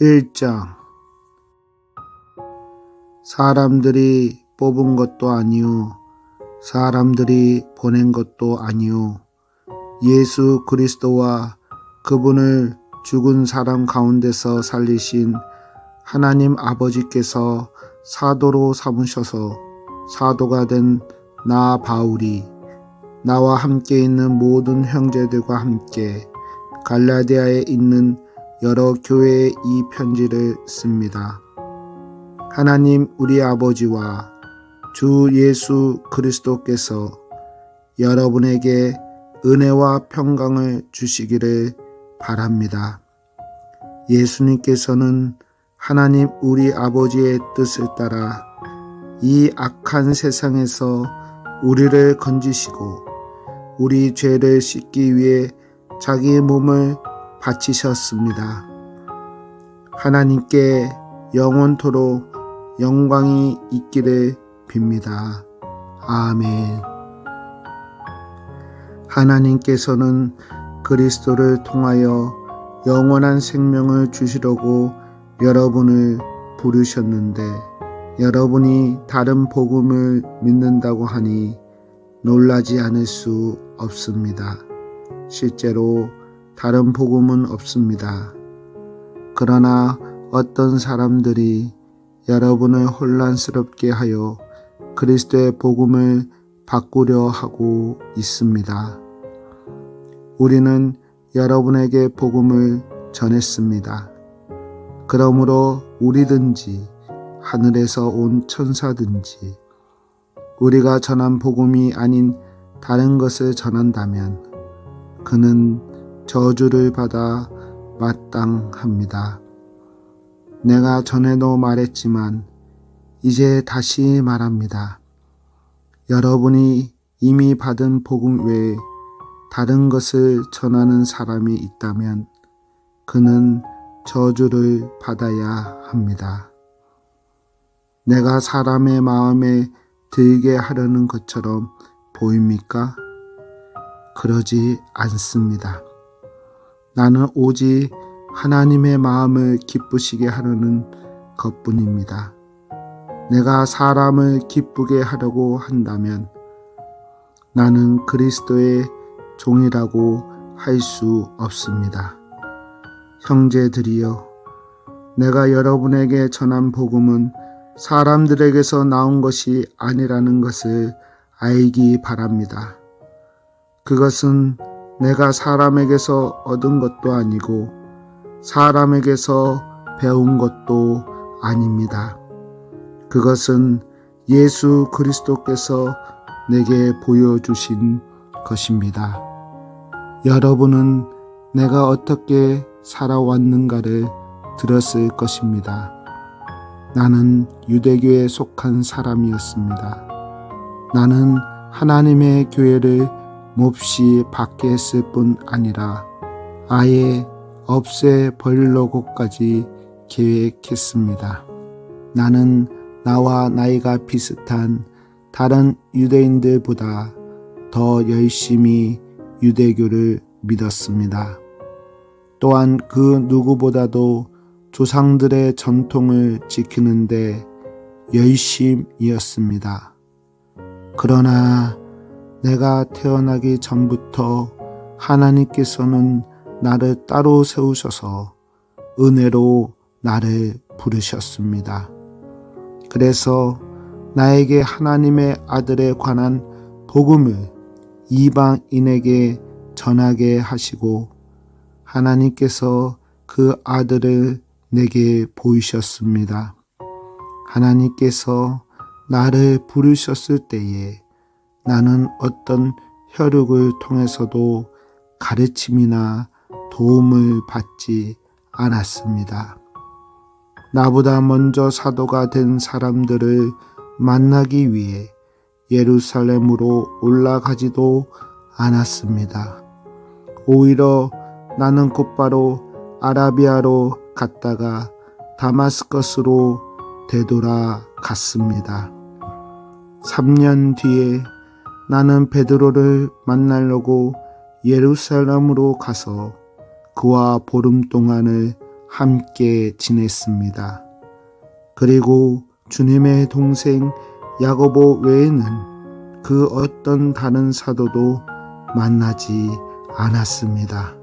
1장. 사람들이 뽑은 것도 아니요 사람들이 보낸 것도 아니요 예수 그리스도와 그분을 죽은 사람 가운데서 살리신 하나님 아버지께서 사도로 삼으셔서 사도가 된 나 바울이 나와 함께 있는 모든 형제들과 함께 갈라디아에 있는 여러 교회에 이 편지를 씁니다. 하나님 우리 아버지와 주 예수 그리스도께서 여러분에게 은혜와 평강을 주시기를 바랍니다. 예수님께서는 하나님 우리 아버지의 뜻을 따라 이 악한 세상에서 우리를 건지시고 우리 죄를 씻기 위해 자기 몸을 바치셨습니다. 하나님께 영원토록 영광이 있기를 빕니다. 아멘. 하나님께서는 그리스도를 통하여 영원한 생명을 주시려고 여러분을 부르셨는데 여러분이 다른 복음을 믿는다고 하니 놀라지 않을 수 없습니다. 실제로 다른 복음은 없습니다. 그러나 어떤 사람들이 여러분을 혼란스럽게 하여 그리스도의 복음을 바꾸려 하고 있습니다. 우리는 여러분에게 복음을 전했습니다. 그러므로 우리든지 하늘에서 온 천사든지 우리가 전한 복음이 아닌 다른 것을 전한다면 그는 저주를 받아 마땅합니다. 내가 전에도 말했지만 이제 다시 말합니다. 여러분이 이미 받은 복음 외에 다른 것을 전하는 사람이 있다면 그는 저주를 받아야 합니다. 내가 사람의 마음에 들게 하려는 것처럼 보입니까? 그러지 않습니다. 나는 오직 하나님의 마음을 기쁘시게 하려는 것뿐입니다. 내가 사람을 기쁘게 하려고 한다면 나는 그리스도의 종이라고 할 수 없습니다. 형제들이여, 내가 여러분에게 전한 복음은 사람들에게서 나온 것이 아니라는 것을 알기 바랍니다. 그것은 내가 사람에게서 얻은 것도 아니고 사람에게서 배운 것도 아닙니다. 그것은 예수 그리스도께서 내게 보여주신 것입니다. 여러분은 내가 어떻게 살아왔는가를 들었을 것입니다. 나는 유대교에 속한 사람이었습니다. 나는 하나님의 교회를 몹시 받게 했을 뿐 아니라 아예 없애버리려고까지 계획했습니다. 나는 나와 나이가 비슷한 다른 유대인들보다 더 열심히 유대교를 믿었습니다. 또한 그 누구보다도 조상들의 전통을 지키는데 열심이었습니다. 그러나 내가 태어나기 전부터 하나님께서는 나를 따로 세우셔서 은혜로 나를 부르셨습니다. 그래서 나에게 하나님의 아들에 관한 복음을 이방인에게 전하게 하시고 하나님께서 그 아들을 내게 보이셨습니다. 하나님께서 나를 부르셨을 때에 나는 어떤 혈육을 통해서도 가르침이나 도움을 받지 않았습니다. 나보다 먼저 사도가 된 사람들을 만나기 위해 예루살렘으로 올라가지도 않았습니다. 오히려 나는 곧바로 아라비아로 갔다가 다마스커스로 되돌아갔습니다. 3년 뒤에 나는 베드로를 만나려고 예루살렘으로 가서 그와 보름 동안을 함께 지냈습니다. 그리고 주님의 동생 야고보 외에는 그 어떤 다른 사도도 만나지 않았습니다.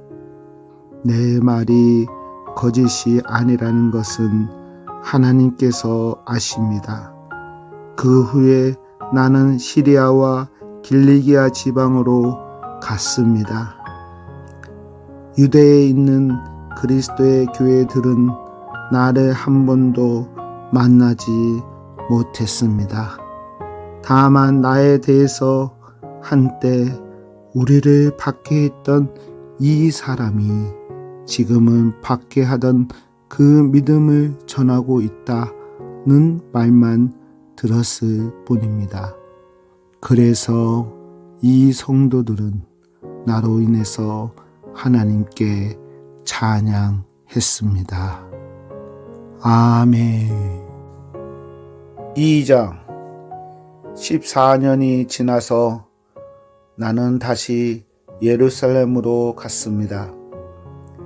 내 말이 거짓이 아니라는 것은 하나님께서 아십니다. 그 후에 나는 시리아와 길리기아 지방으로 갔습니다. 유대에 있는 그리스도의 교회들은 나를 한 번도 만나지 못했습니다. 다만 나에 대해서 한때 우리를 박해했던 이 사람이 지금은 박해하던 그 믿음을 전하고 있다는 말만 들었을 뿐입니다. 그래서 이 성도들은 나로 인해서 하나님께 찬양했습니다. 아멘. 2장 14년이 지나서 나는 다시 예루살렘으로 갔습니다.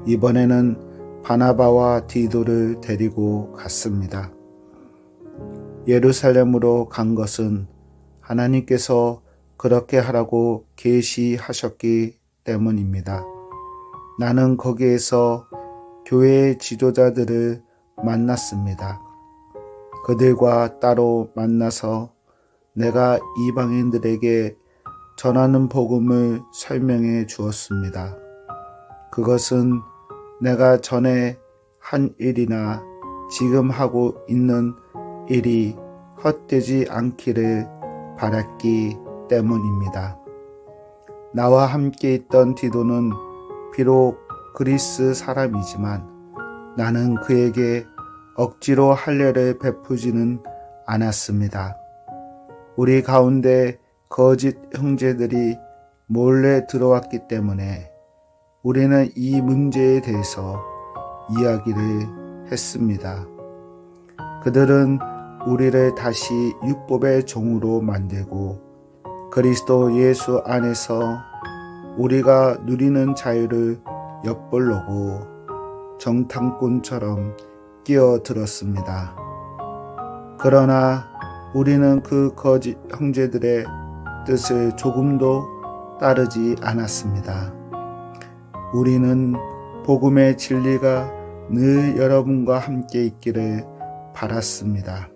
이번에는 바나바와 디도를 데리고 갔습니다. 예루살렘으로 간 것은 하나님께서 그렇게 하라고 계시하셨기 때문입니다. 나는 거기에서 교회의 지도자들을 만났습니다. 그들과 따로 만나서 내가 이방인들에게 전하는 복음을 설명해 주었습니다. 그것은 내가 전에 한 일이나 지금 하고 있는 일이 헛되지 않기를 바랐기 때문입니다. 나와 함께 있던 디도는 비록 그리스 사람이지만 나는 그에게 억지로 할례를 베푸지는 않았습니다. 우리 가운데 거짓 형제들이 몰래 들어왔기 때문에 우리는 이 문제에 대해서 이야기를 했습니다. 그들은 우리를 다시 율법의 종으로 만들고 그리스도 예수 안에서 우리가 누리는 자유를 엿보려고 정탐꾼처럼 끼어들었습니다. 그러나 우리는 그 거짓 형제들의 뜻을 조금도 따르지 않았습니다. 우리는 복음의 진리가 늘 여러분과 함께 있기를 바랐습니다.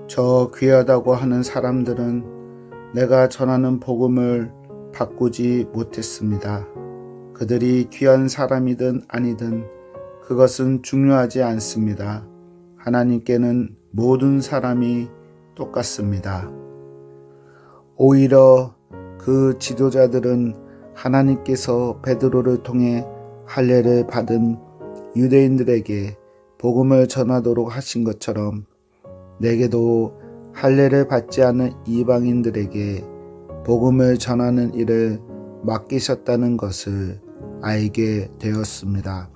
저 귀하다고 하는 사람들은 내가 전하는 복음을 바꾸지 못했습니다. 그들이 귀한 사람이든 아니든 그것은 중요하지 않습니다. 하나님께는 모든 사람이 똑같습니다. 오히려 그 지도자들은 하나님께서 베드로를 통해 할례를 받은 유대인들에게 복음을 전하도록 하신 것처럼 내게도 할례를 받지 않은 이방인들에게 복음을 전하는 일을 맡기셨다는 것을 알게 되었습니다.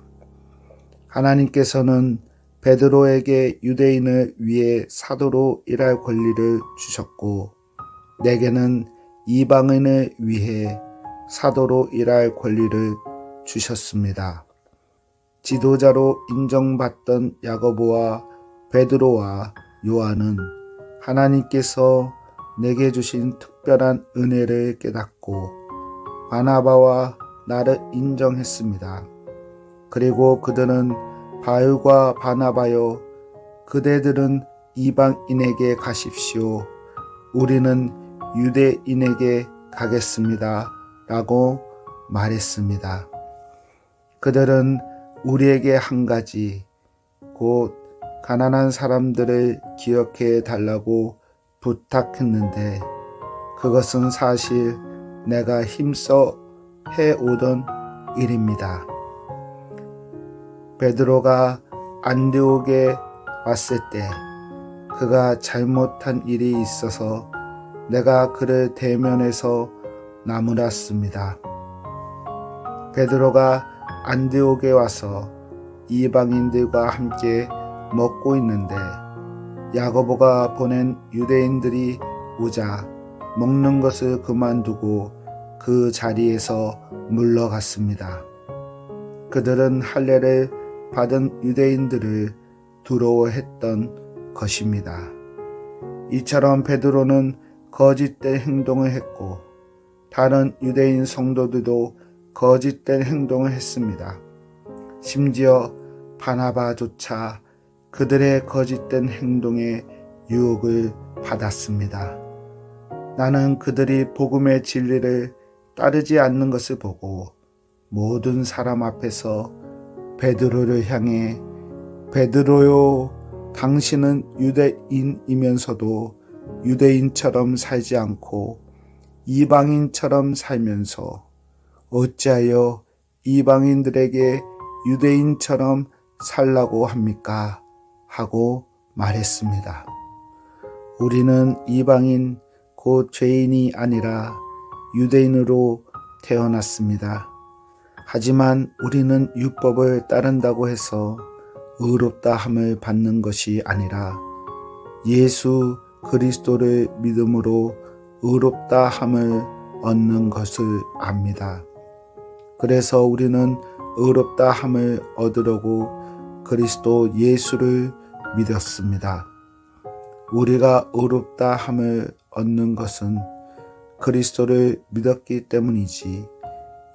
하나님께서는 베드로에게 유대인을 위해 사도로 일할 권리를 주셨고 내게는 이방인을 위해 사도로 일할 권리를 주셨습니다. 지도자로 인정받던 야고보와 베드로와 요한은 하나님께서 내게 주신 특별한 은혜를 깨닫고 바나바와 나를 인정했습니다. 그리고 그들은 바울과 바나바여 그대들은 이방인에게 가십시오. 우리는 유대인에게 가겠습니다. 라고 말했습니다. 그들은 우리에게 한 가지, 곧 가난한 사람들을 기억해 달라고 부탁했는데 그것은 사실 내가 힘써 해오던 일입니다. 베드로가 안디옥에 왔을 때 그가 잘못한 일이 있어서 내가 그를 대면해서 나무랐습니다. 베드로가 안디옥에 와서 이방인들과 함께 먹고 있는데 야고보가 보낸 유대인들이 오자 먹는 것을 그만두고 그 자리에서 물러갔습니다. 그들은 할례를 받은 유대인들을 두려워했던 것입니다. 이처럼 베드로는 거짓된 행동을 했고 다른 유대인 성도들도 거짓된 행동을 했습니다. 심지어 바나바조차 그들의 거짓된 행동에 유혹을 받았습니다. 나는 그들이 복음의 진리를 따르지 않는 것을 보고 모든 사람 앞에서 베드로를 향해 베드로요, 당신은 유대인이면서도 유대인처럼 살지 않고 이방인처럼 살면서 어찌하여 이방인들에게 유대인처럼 살라고 합니까? 하고 말했습니다. 우리는 이방인 곧 죄인이 아니라 유대인으로 태어났습니다. 하지만 우리는 율법을 따른다고 해서 의롭다 함을 받는 것이 아니라 예수 그리스도를 믿음으로 의롭다 함을 얻는 것을 압니다. 그래서 우리는 의롭다 함을 얻으려고 그리스도 예수를 믿었습니다. 우리가 의롭다 함을 얻는 것은 그리스도를 믿었기 때문이지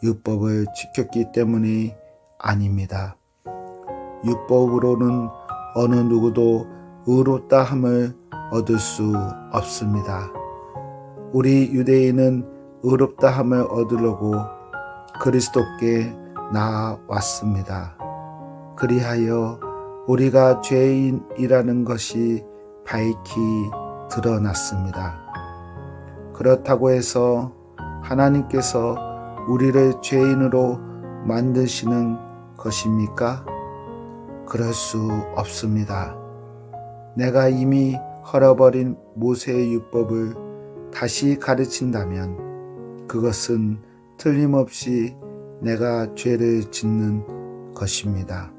율법을 지켰기 때문이 아닙니다. 율법으로는 어느 누구도 의롭다 함을 얻을 수 없습니다. 우리 유대인은 의롭다 함을 얻으려고 그리스도께 나아왔습니다. 그리하여 우리가 죄인이라는 것이 밝히 드러났습니다. 그렇다고 해서 하나님께서 우리를 죄인으로 만드시는 것입니까? 그럴 수 없습니다. 내가 이미 헐어버린 모세의 율법을 다시 가르친다면 그것은 틀림없이 내가 죄를 짓는 것입니다.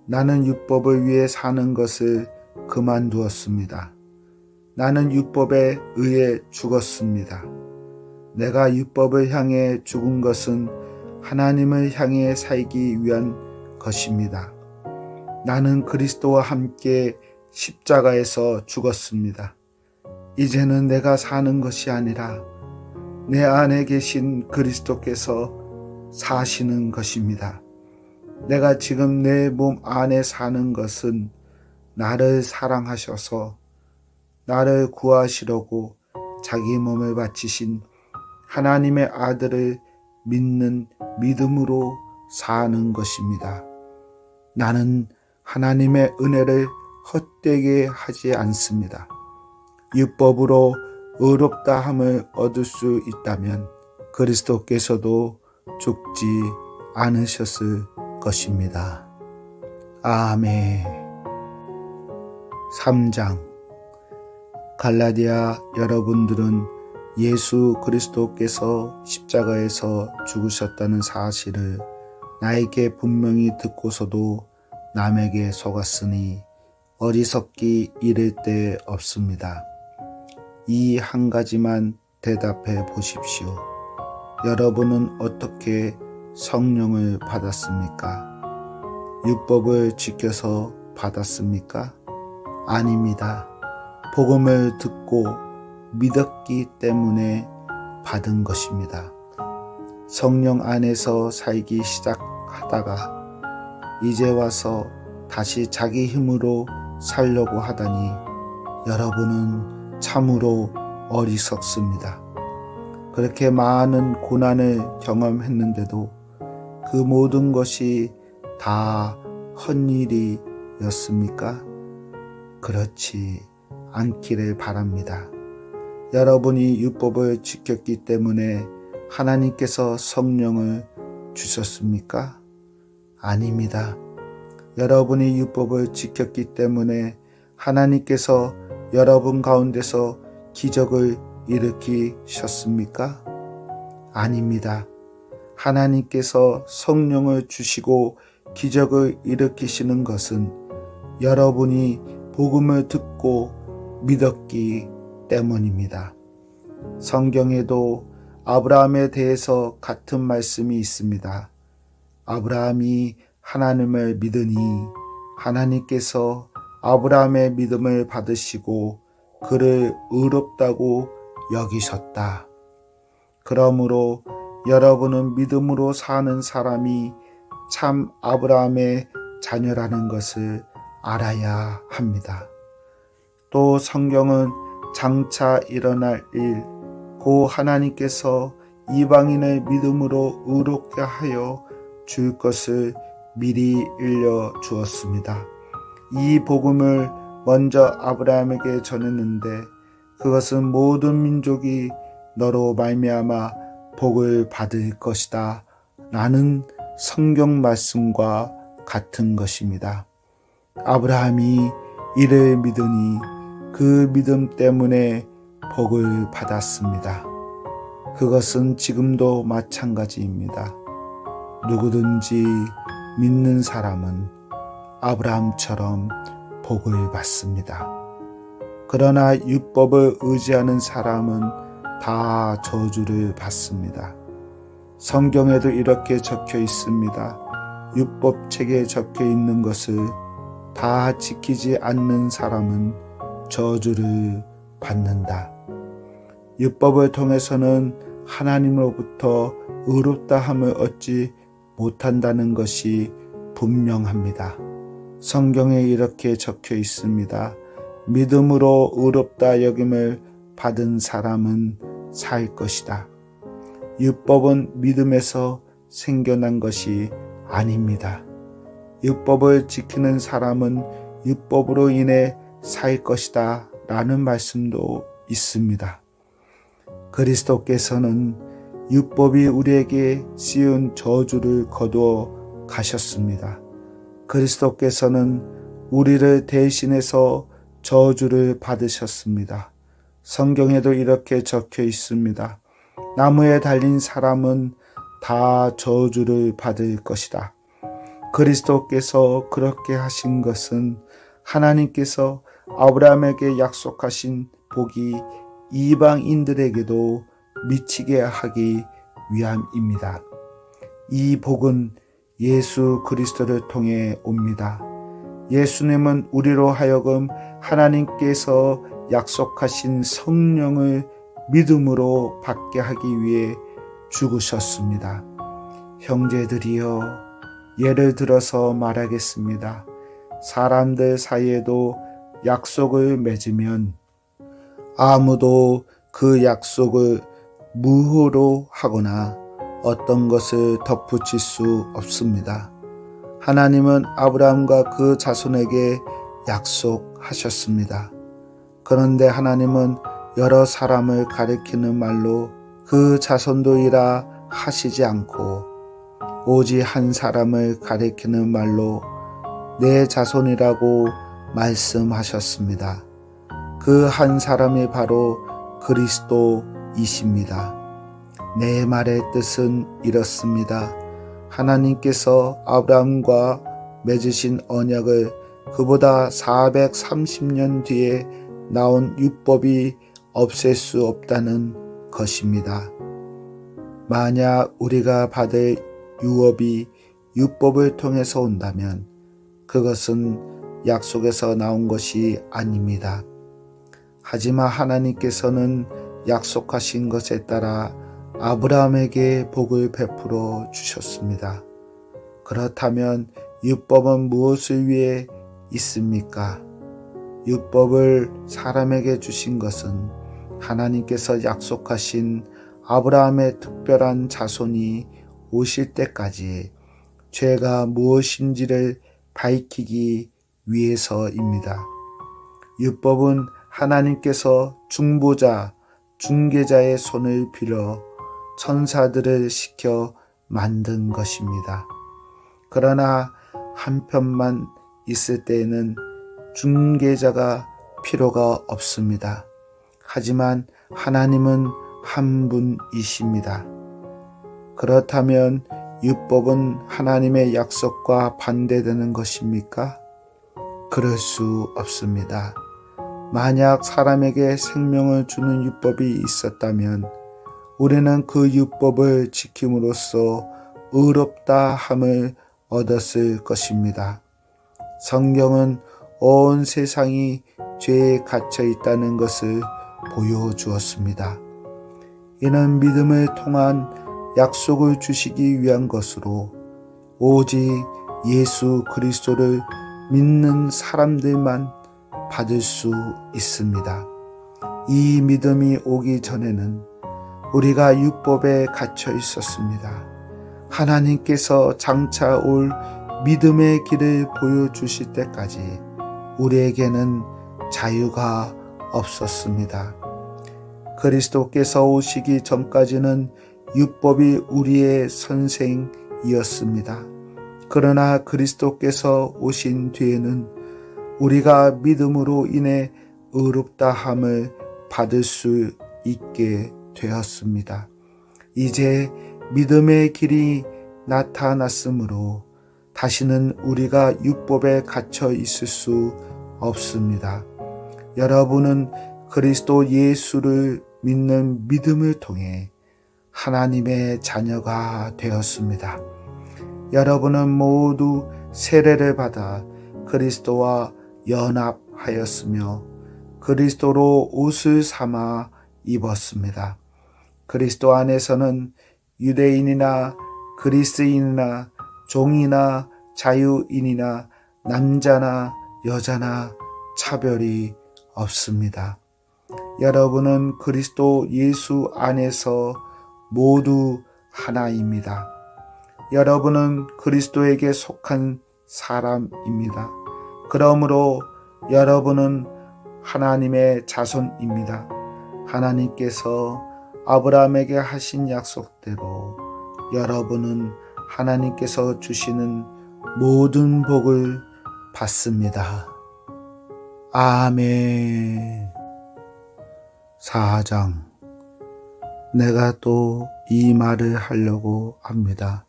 나는 율법을 위해 사는 것을 그만두었습니다. 나는 율법에 의해 죽었습니다. 내가 율법을 향해 죽은 것은 하나님을 향해 살기 위한 것입니다. 나는 그리스도와 함께 십자가에서 죽었습니다. 이제는 내가 사는 것이 아니라 내 안에 계신 그리스도께서 사시는 것입니다. 내가 지금 내 몸 안에 사는 것은 나를 사랑하셔서 나를 구하시려고 자기 몸을 바치신 하나님의 아들을 믿는 믿음으로 사는 것입니다. 나는 하나님의 은혜를 헛되게 하지 않습니다. 율법으로 의롭다 함을 얻을 수 있다면 그리스도께서도 죽지 않으셨을 것입니다. 아멘. 3장. 갈라디아 여러분들은 예수 그리스도께서 십자가에서 죽으셨다는 사실을 나에게 분명히 듣고서도 남에게 속았으니 어리석기 이를 데 없습니다. 이 한 가지만 대답해 보십시오. 여러분은 어떻게 성령을 받았습니까? 율법을 지켜서 받았습니까? 아닙니다. 복음을 듣고 믿었기 때문에 받은 것입니다. 성령 안에서 살기 시작하다가 이제 와서 다시 자기 힘으로 살려고 하다니 여러분은 참으로 어리석습니다. 그렇게 많은 고난을 경험했는데도 그 모든 것이 다 헛일이었습니까? 그렇지 않기를 바랍니다. 여러분이 율법을 지켰기 때문에 하나님께서 성령을 주셨습니까? 아닙니다. 여러분이 율법을 지켰기 때문에 하나님께서 여러분 가운데서 기적을 일으키셨습니까? 아닙니다. 하나님께서 성령을 주시고 기적을 일으키시는 것은 여러분이 복음을 듣고 믿었기 때문입니다. 성경에도 아브라함에 대해서 같은 말씀이 있습니다. 아브라함이 하나님을 믿으니 하나님께서 아브라함의 믿음을 받으시고 그를 의롭다고 여기셨다. 그러므로 여러분은 믿음으로 사는 사람이 참 아브라함의 자녀라는 것을 알아야 합니다. 또 성경은 장차 일어날 일, 고 하나님께서 이방인의 믿음으로 의롭게 하여 줄 것을 미리 일러 주었습니다. 이 복음을 먼저 아브라함에게 전했는데 그것은 모든 민족이 너로 말미암아 복을 받을 것이다 라는 성경 말씀과 같은 것입니다. 아브라함이 이를 믿으니 그 믿음 때문에 복을 받았습니다. 그것은 지금도 마찬가지입니다. 누구든지 믿는 사람은 아브라함처럼 복을 받습니다. 그러나 율법을 의지하는 사람은 다 저주를 받습니다. 성경에도 이렇게 적혀 있습니다. 율법책에 적혀 있는 것을 다 지키지 않는 사람은 저주를 받는다. 율법을 통해서는 하나님으로부터 의롭다함을 얻지 못한다는 것이 분명합니다. 성경에 이렇게 적혀 있습니다. 믿음으로 의롭다 여김을 받은 사람은 살 것이다. 율법은 믿음에서 생겨난 것이 아닙니다. 율법을 지키는 사람은 율법으로 인해 살 것이다 라는 말씀도 있습니다. 그리스도께서는 율법이 우리에게 씌운 저주를 거두어 가셨습니다. 그리스도께서는 우리를 대신해서 저주를 받으셨습니다. 성경에도 이렇게 적혀 있습니다. 나무에 달린 사람은 다 저주를 받을 것이다. 그리스도께서 그렇게 하신 것은 하나님께서 아브라함에게 약속하신 복이 이방인들에게도 미치게 하기 위함입니다. 이 복은 예수 그리스도를 통해 옵니다. 예수님은 우리로 하여금 하나님께서 약속하신 성령을 믿음으로 받게 하기 위해 죽으셨습니다. 형제들이여, 예를 들어서 말하겠습니다. 사람들 사이에도 약속을 맺으면 아무도 그 약속을 무효로 하거나 어떤 것을 덧붙일 수 없습니다. 하나님은 아브라함과 그 자손에게 약속하셨습니다. 그런데 하나님은 여러 사람을 가리키는 말로 그 자손도이라 하시지 않고 오직 한 사람을 가리키는 말로 내 자손이라고 말씀하셨습니다. 그 한 사람이 바로 그리스도이십니다. 내 말의 뜻은 이렇습니다. 하나님께서 아브라함과 맺으신 언약을 그보다 430년 뒤에 나온 율법이 없앨 수 없다는 것입니다. 만약 우리가 받을 유업이 율법을 통해서 온다면 그것은 약속에서 나온 것이 아닙니다. 하지만 하나님께서는 약속하신 것에 따라 아브라함에게 복을 베풀어 주셨습니다. 그렇다면 율법은 무엇을 위해 있습니까? 율법을 사람에게 주신 것은 하나님께서 약속하신 아브라함의 특별한 자손이 오실 때까지 죄가 무엇인지를 밝히기 위해서입니다. 율법은 하나님께서 중보자, 중개자의 손을 빌어 천사들을 시켜 만든 것입니다. 그러나 한편만 있을 때에는 중개자가 필요가 없습니다. 하지만 하나님은 한 분이십니다. 그렇다면 율법은 하나님의 약속과 반대되는 것입니까? 그럴 수 없습니다. 만약 사람에게 생명을 주는 율법이 있었다면 우리는 그 율법을 지킴으로써 의롭다 함을 얻었을 것입니다. 성경은 온 세상이 죄에 갇혀 있다는 것을 보여주었습니다. 이는 믿음을 통한 약속을 주시기 위한 것으로 오직 예수 그리스도를 믿는 사람들만 받을 수 있습니다. 이 믿음이 오기 전에는 우리가 율법에 갇혀 있었습니다. 하나님께서 장차 올 믿음의 길을 보여주실 때까지 우리에게는 자유가 없었습니다. 그리스도께서 오시기 전까지는 율법이 우리의 선생이었습니다. 그러나 그리스도께서 오신 뒤에는 우리가 믿음으로 인해 의롭다함을 받을 수 있게 되었습니다. 이제 믿음의 길이 나타났으므로 다시는 우리가 율법에 갇혀 있을 수 없습니다. 여러분은 그리스도 예수를 믿는 믿음을 통해 하나님의 자녀가 되었습니다. 여러분은 모두 세례를 받아 그리스도와 연합하였으며 그리스도로 옷을 삼아 입었습니다. 그리스도 안에서는 유대인이나 그리스인이나 종이나 자유인이나 남자나 여자나 차별이 없습니다. 여러분은 그리스도 예수 안에서 모두 하나입니다. 여러분은 그리스도에게 속한 사람입니다. 그러므로 여러분은 하나님의 자손입니다. 하나님께서 아브라함에게 하신 약속대로 여러분은 하나님께서 주시는 모든 복을 받습니다. 아멘. 4장. 내가 또 이 말을 하려고 합니다.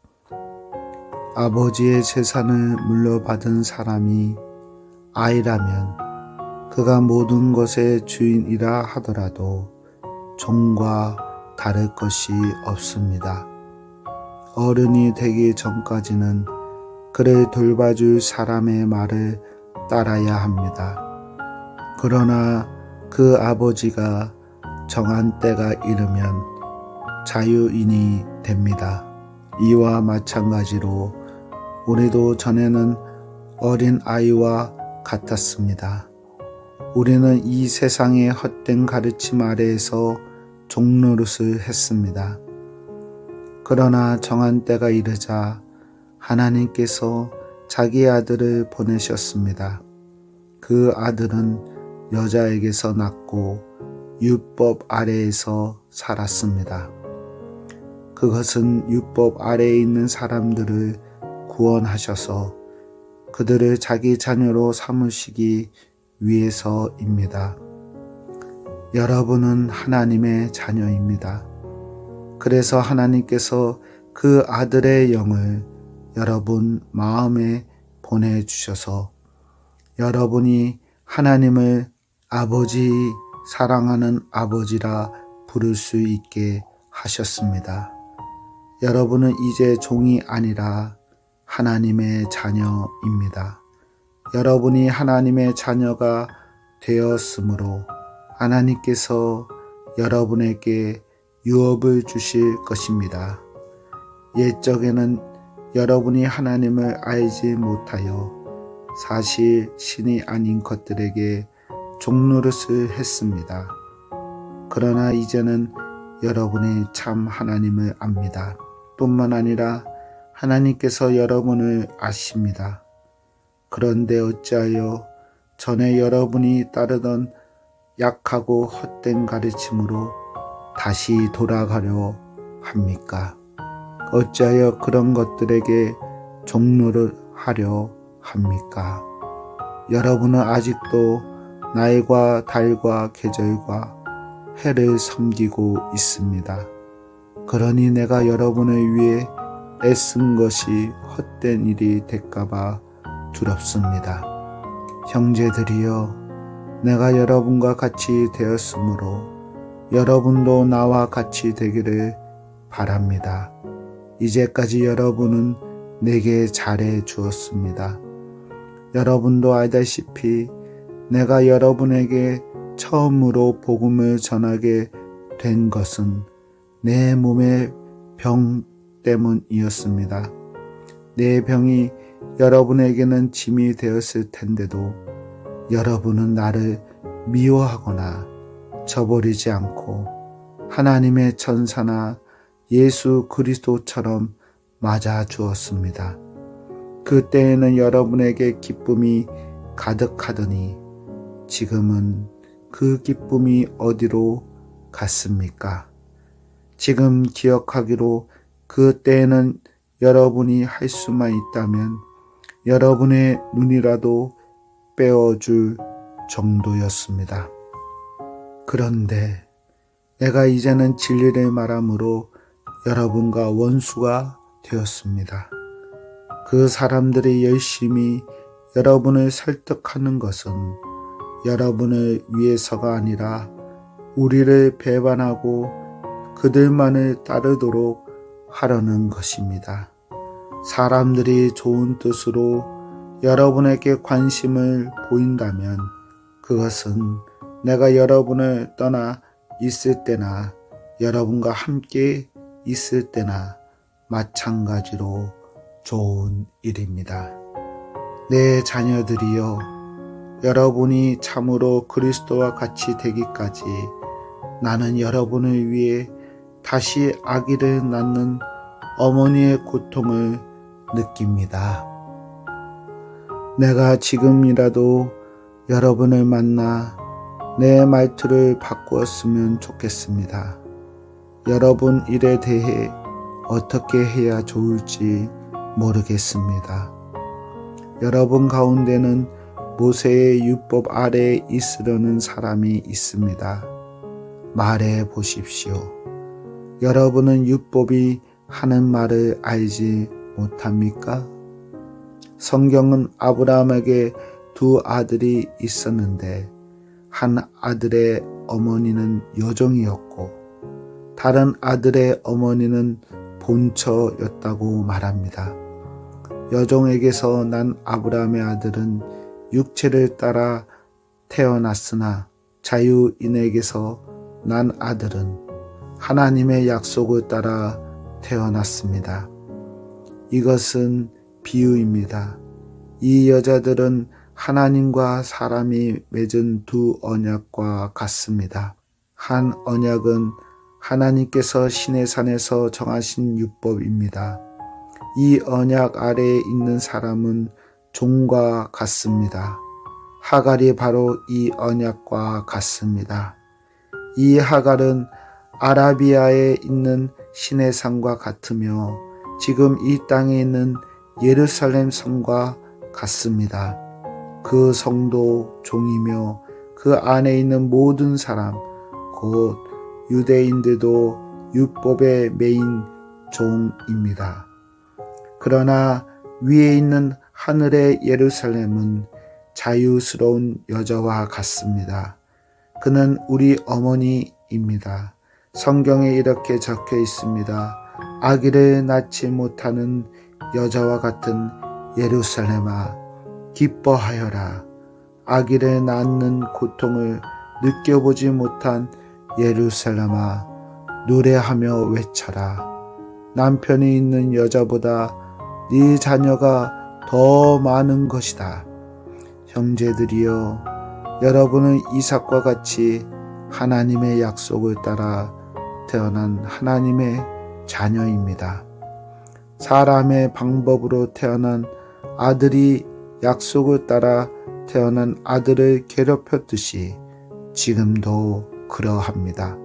아버지의 재산을 물려받은 사람이 아이라면 그가 모든 것의 주인이라 하더라도 종과 다를 것이 없습니다. 어른이 되기 전까지는 그를 돌봐줄 사람의 말을 따라야 합니다. 그러나 그 아버지가 정한 때가 이르면 자유인이 됩니다. 이와 마찬가지로 우리도 전에는 어린 아이와 같았습니다. 우리는 이 세상의 헛된 가르침 아래에서 종노릇을 했습니다. 그러나 정한 때가 이르자 하나님께서 자기 아들을 보내셨습니다. 그 아들은 여자에게서 낳고 율법 아래에서 살았습니다. 그것은 율법 아래에 있는 사람들을 구원하셔서 그들을 자기 자녀로 삼으시기 위해서입니다. 여러분은 하나님의 자녀입니다. 그래서 하나님께서 그 아들의 영을 여러분 마음에 보내주셔서 여러분이 하나님을 아버지, 사랑하는 아버지라 부를 수 있게 하셨습니다. 여러분은 이제 종이 아니라 하나님의 자녀입니다. 여러분이 하나님의 자녀가 되었으므로 하나님께서 여러분에게 유업을 주실 것입니다. 옛적에는 여러분이 하나님을 알지 못하여 사실 신이 아닌 것들에게 종노릇을 했습니다. 그러나 이제는 여러분이 참 하나님을 압니다. 뿐만 아니라 하나님께서 여러분을 아십니다. 그런데 어찌하여 전에 여러분이 따르던 약하고 헛된 가르침으로 다시 돌아가려 합니까? 어찌하여 그런 것들에게 종노를 하려 합니까? 여러분은 아직도 날과 달과 계절과 해를 섬기고 있습니다. 그러니 내가 여러분을 위해 애쓴 것이 헛된 일이 될까봐 두렵습니다. 형제들이여, 내가 여러분과 같이 되었으므로 여러분도 나와 같이 되기를 바랍니다. 이제까지 여러분은 내게 잘해 주었습니다. 여러분도 알다시피 내가 여러분에게 처음으로 복음을 전하게 된 것은 내 몸의 병 때문이었습니다. 내 병이 여러분에게는 짐이 되었을 텐데도 여러분은 나를 미워하거나 저버리지 않고 하나님의 천사나 예수 그리스도처럼 맞아 주었습니다. 그때에는 여러분에게 기쁨이 가득하더니 지금은 그 기쁨이 어디로 갔습니까? 지금 기억하기로 그때에는 여러분이 할 수만 있다면 여러분의 눈이라도 빼어줄 정도였습니다. 그런데 내가 이제는 진리를 말함으로 여러분과 원수가 되었습니다. 그 사람들이 열심히 여러분을 설득하는 것은 여러분을 위해서가 아니라 우리를 배반하고 그들만을 따르도록 하려는 것입니다. 사람들이 좋은 뜻으로 여러분에게 관심을 보인다면 그것은 내가 여러분을 떠나 있을 때나 여러분과 함께 있을 때나 마찬가지로 좋은 일입니다. 내 자녀들이여, 여러분이 참으로 그리스도와 같이 되기까지 나는 여러분을 위해 다시 아기를 낳는 어머니의 고통을 느낍니다. 내가 지금이라도 여러분을 만나 내 말투를 바꾸었으면 좋겠습니다. 여러분 일에 대해 어떻게 해야 좋을지 모르겠습니다. 여러분 가운데는 모세의 율법 아래에 있으려는 사람이 있습니다. 말해 보십시오. 여러분은 율법이 하는 말을 알지 못합니까? 성경은 아브라함에게 두 아들이 있었는데 한 아들의 어머니는 여종이었고 다른 아들의 어머니는 본처였다고 말합니다. 여종에게서 난 아브라함의 아들은 육체를 따라 태어났으나 자유인에게서 난 아들은 하나님의 약속을 따라 태어났습니다. 이것은 비유입니다. 이 여자들은 하나님과 사람이 맺은 두 언약과 같습니다. 한 언약은 하나님께서 시내산에서 정하신 율법입니다. 이 언약 아래에 있는 사람은 종과 같습니다. 하갈이 바로 이 언약과 같습니다. 이 하갈은 아라비아에 있는 시내산과 같으며 지금 이 땅에 있는 예루살렘 성과 같습니다. 그 성도 종이며 그 안에 있는 모든 사람, 곧 유대인들도 율법의 메인 종입니다. 그러나 위에 있는 하늘의 예루살렘은 자유스러운 여자와 같습니다. 그는 우리 어머니입니다. 성경에 이렇게 적혀 있습니다. 아기를 낳지 못하는 여자와 같은 예루살렘아, 기뻐하여라. 아기를 낳는 고통을 느껴보지 못한 예루살렘아, 노래하며 외쳐라. 남편이 있는 여자보다 네 자녀가 더 많은 것이다. 형제들이여, 여러분은 이삭과 같이 하나님의 약속을 따라 태어난 하나님의 자녀입니다. 사람의 방법으로 태어난 아들이 약속을 따라 태어난 아들을 괴롭혔듯이 지금도 그러합니다.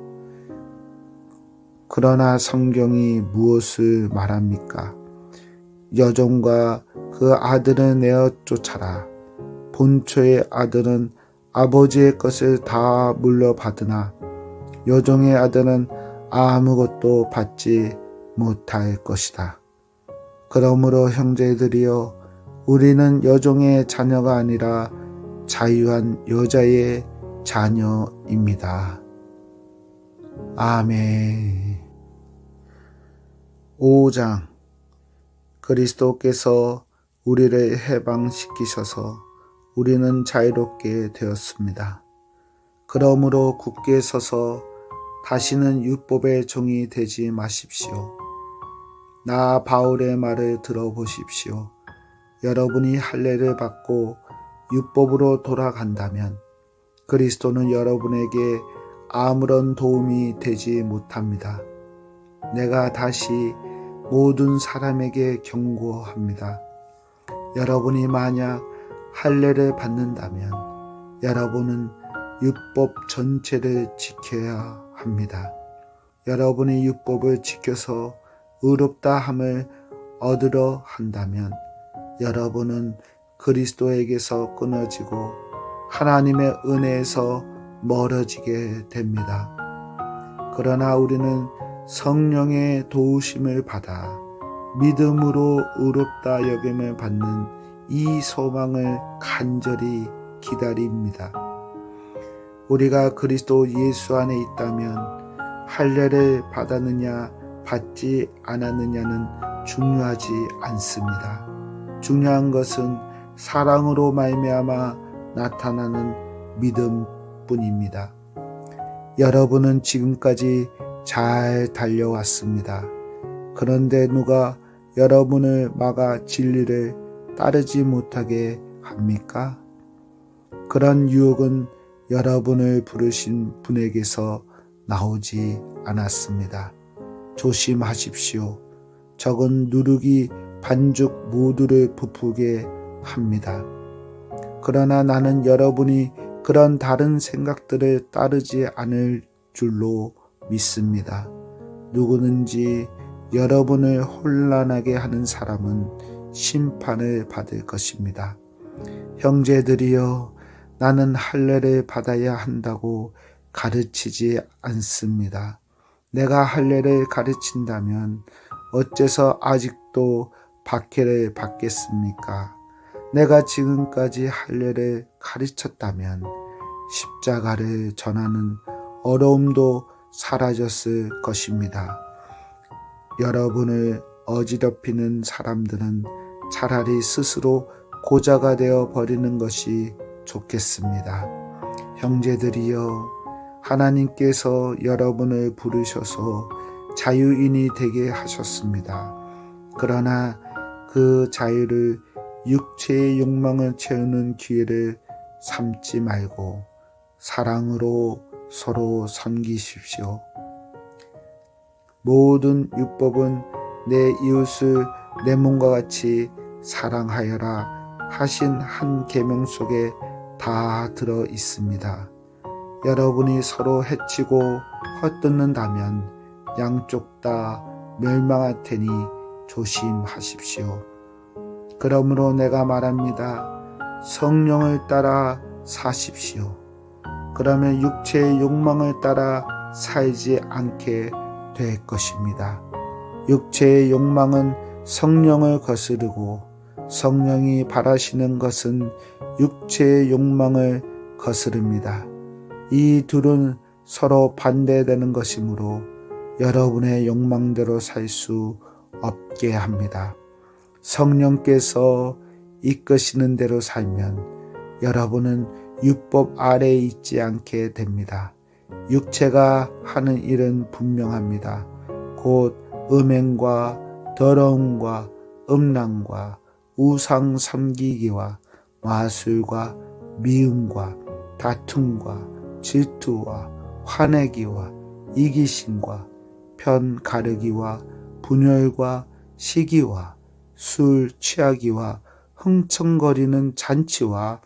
그러나 성경이 무엇을 말합니까? 여종과 그 아들을 내어 쫓아라. 본초의 아들은 아버지의 것을 다 물려받으나 여종의 아들은 아무것도 받지 못할 것이다. 그러므로 형제들이여, 우리는 여종의 자녀가 아니라 자유한 여자의 자녀입니다. 아멘. 5장. 그리스도께서 우리를 해방시키셔서 우리는 자유롭게 되었습니다. 그러므로 굳게 서서 다시는 율법의 종이 되지 마십시오. 나 바울의 말을 들어보십시오. 여러분이 할례를 받고 율법으로 돌아간다면 그리스도는 여러분에게 아무런 도움이 되지 못합니다. 내가 다시 모든 사람에게 경고합니다. 여러분이 만약 할례를 받는다면 여러분은 율법 전체를 지켜야 합니다. 여러분이 율법을 지켜서 의롭다 함을 얻으려 한다면 여러분은 그리스도에게서 끊어지고 하나님의 은혜에서 멀어지게 됩니다. 그러나 우리는 성령의 도우심을 받아 믿음으로 의롭다 여김을 받는 이 소망을 간절히 기다립니다. 우리가 그리스도 예수 안에 있다면 할례를 받았느냐 받지 않았느냐는 중요하지 않습니다. 중요한 것은 사랑으로 말미암아 나타나는 믿음뿐입니다. 여러분은 지금까지 잘 달려왔습니다. 그런데 누가 여러분을 막아 진리를 따르지 못하게 합니까? 그런 유혹은 여러분을 부르신 분에게서 나오지 않았습니다. 조심하십시오. 적은 누룩이 반죽 모두를 부풀게 합니다. 그러나 나는 여러분이 그런 다른 생각들을 따르지 않을 줄로 믿습니다. 누구든지 여러분을 혼란하게 하는 사람은 심판을 받을 것입니다. 형제들이여, 나는 할례를 받아야 한다고 가르치지 않습니다. 내가 할례를 가르친다면 어째서 아직도 박해를 받겠습니까? 내가 지금까지 할례를 가르쳤다면 십자가를 전하는 어려움도 사라졌을 것입니다. 여러분을 어지럽히는 사람들은 차라리 스스로 고자가 되어 버리는 것이 좋겠습니다. 형제들이여, 하나님께서 여러분을 부르셔서 자유인이 되게 하셨습니다. 그러나 그 자유를 육체의 욕망을 채우는 기회를 삼지 말고 사랑으로 서로 섬기십시오. 모든 율법은 내 이웃을 내 몸과 같이 사랑하여라 하신 한 계명 속에 다 들어 있습니다. 여러분이 서로 해치고 헛뜯는다면 양쪽 다 멸망할 테니 조심하십시오. 그러므로 내가 말합니다. 성령을 따라 사십시오. 그러면 육체의 욕망을 따라 살지 않게 될 것입니다. 육체의 욕망은 성령을 거스르고 성령이 바라시는 것은 육체의 욕망을 거스릅니다. 이 둘은 서로 반대되는 것이므로 여러분의 욕망대로 살 수 없게 합니다. 성령께서 이끄시는 대로 살면 여러분은 율법 아래에 있지 않게 됩니다. 육체가 하는 일은 분명합니다. 곧 음행과 더러움과 음란과 우상 섬기기와 마술과 미움과 다툼과 질투와 화내기와 이기심과 편 가르기와 분열과 시기와 술 취하기와 흥청거리는 잔치와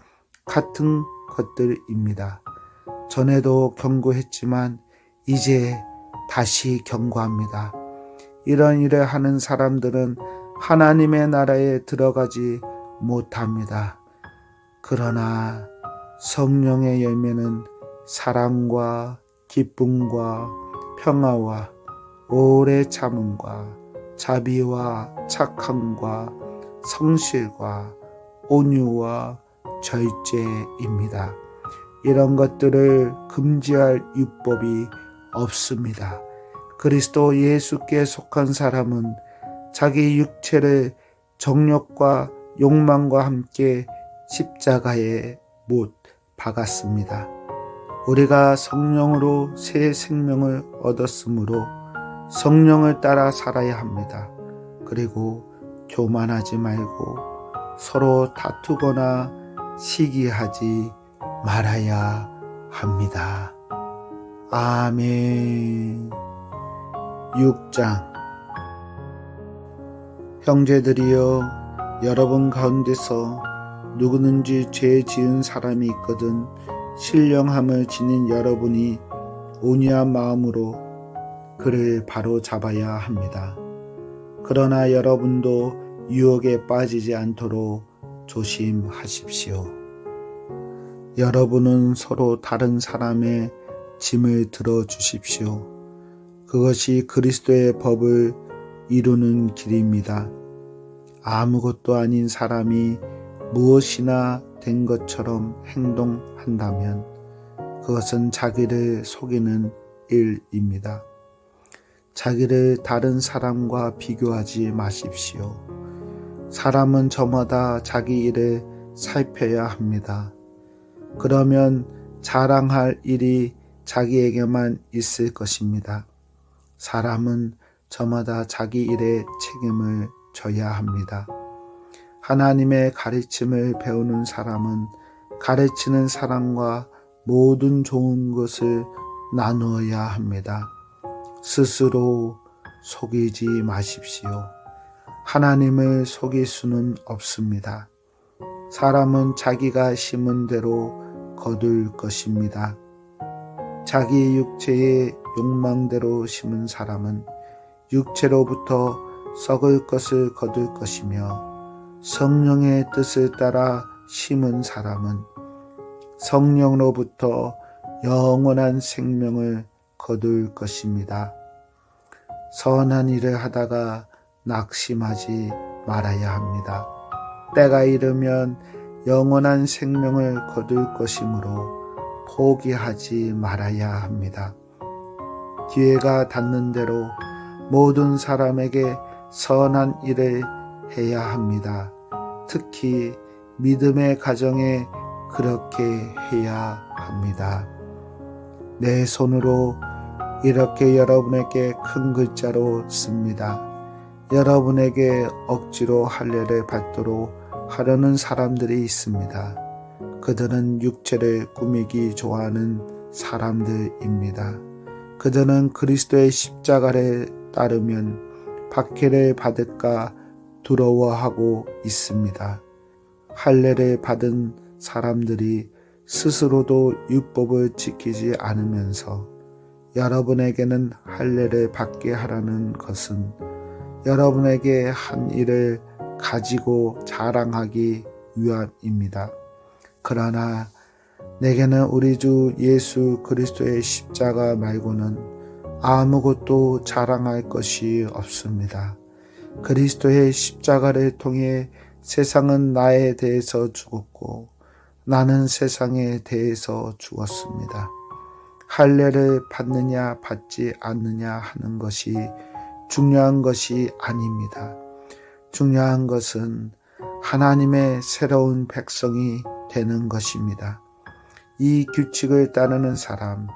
같은 것들입니다. 전에도 경고했지만 이제 다시 경고합니다. 이런 일을 하는 사람들은 하나님의 나라에 들어가지 못합니다. 그러나 성령의 열매는 사랑과 기쁨과 평화와 오래 참음과 자비와 착함과 성실과 온유와 절제입니다. 이런 것들을 금지할 율법이 없습니다. 그리스도 예수께 속한 사람은 자기 육체를 정욕과 욕망과 함께 십자가에 못 박았습니다. 우리가 성령으로 새 생명을 얻었으므로 성령을 따라 살아야 합니다. 그리고 교만하지 말고 서로 다투거나 시기하지 말아야 합니다. 아멘. 6장. 형제들이여, 여러분 가운데서 누구든지 죄 지은 사람이 있거든 신령함을 지닌 여러분이 온유한 마음으로 그를 바로 잡아야 합니다. 그러나 여러분도 유혹에 빠지지 않도록 조심하십시오. 여러분은 서로 다른 사람의 짐을 들어주십시오. 그것이 그리스도의 법을 이루는 길입니다. 아무것도 아닌 사람이 무엇이나 된 것처럼 행동한다면 그것은 자기를 속이는 일입니다. 자기를 다른 사람과 비교하지 마십시오. 사람은 저마다 자기 일을 살펴야 합니다. 그러면 자랑할 일이 자기에게만 있을 것입니다. 사람은 저마다 자기 일에 책임을 져야 합니다. 하나님의 가르침을 배우는 사람은 가르치는 사람과 모든 좋은 것을 나누어야 합니다. 스스로 속이지 마십시오. 하나님을 속일 수는 없습니다. 사람은 자기가 심은 대로 거둘 것입니다. 자기 육체의 욕망대로 심은 사람은 육체로부터 썩을 것을 거둘 것이며 성령의 뜻을 따라 심은 사람은 성령으로부터 영원한 생명을 거둘 것입니다. 선한 일을 하다가 낙심하지 말아야 합니다. 때가 이르면 영원한 생명을 거둘 것이므로 포기하지 말아야 합니다. 기회가 닿는 대로 모든 사람에게 선한 일을 해야 합니다. 특히 믿음의 가정에 그렇게 해야 합니다. 내 손으로 이렇게 여러분에게 큰 글자로 씁니다. 여러분에게 억지로 할례를 받도록 하려는 사람들이 있습니다. 그들은 육체를 꾸미기 좋아하는 사람들입니다. 그들은 그리스도의 십자가를 따르면 박해를 받을까 두려워하고 있습니다. 할례를 받은 사람들이 스스로도 율법을 지키지 않으면서 여러분에게는 할례를 받게 하라는 것은 여러분에게 한 일을 가지고 자랑하기 위함입니다. 그러나 내게는 우리 주 예수 그리스도의 십자가 말고는 아무것도 자랑할 것이 없습니다. 그리스도의 십자가를 통해 세상은 나에 대해서 죽었고 나는 세상에 대해서 죽었습니다. 할례를 받느냐 받지 않느냐 하는 것이 중요한 것이 아닙니다. 중요한 것은 하나님의 새로운 백성이 되는 것입니다. 이 규칙을 따르는 사람,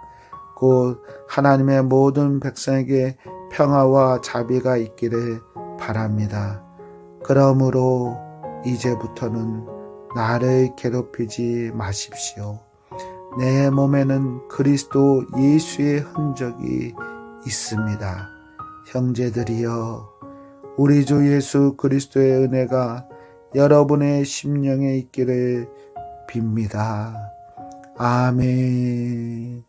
곧 하나님의 모든 백성에게 평화와 자비가 있기를 바랍니다. 그러므로 이제부터는 나를 괴롭히지 마십시오. 내 몸에는 그리스도 예수의 흔적이 있습니다. 형제들이여, 우리 주 예수 그리스도의 은혜가 여러분의 심령에 있기를 빕니다. 아멘.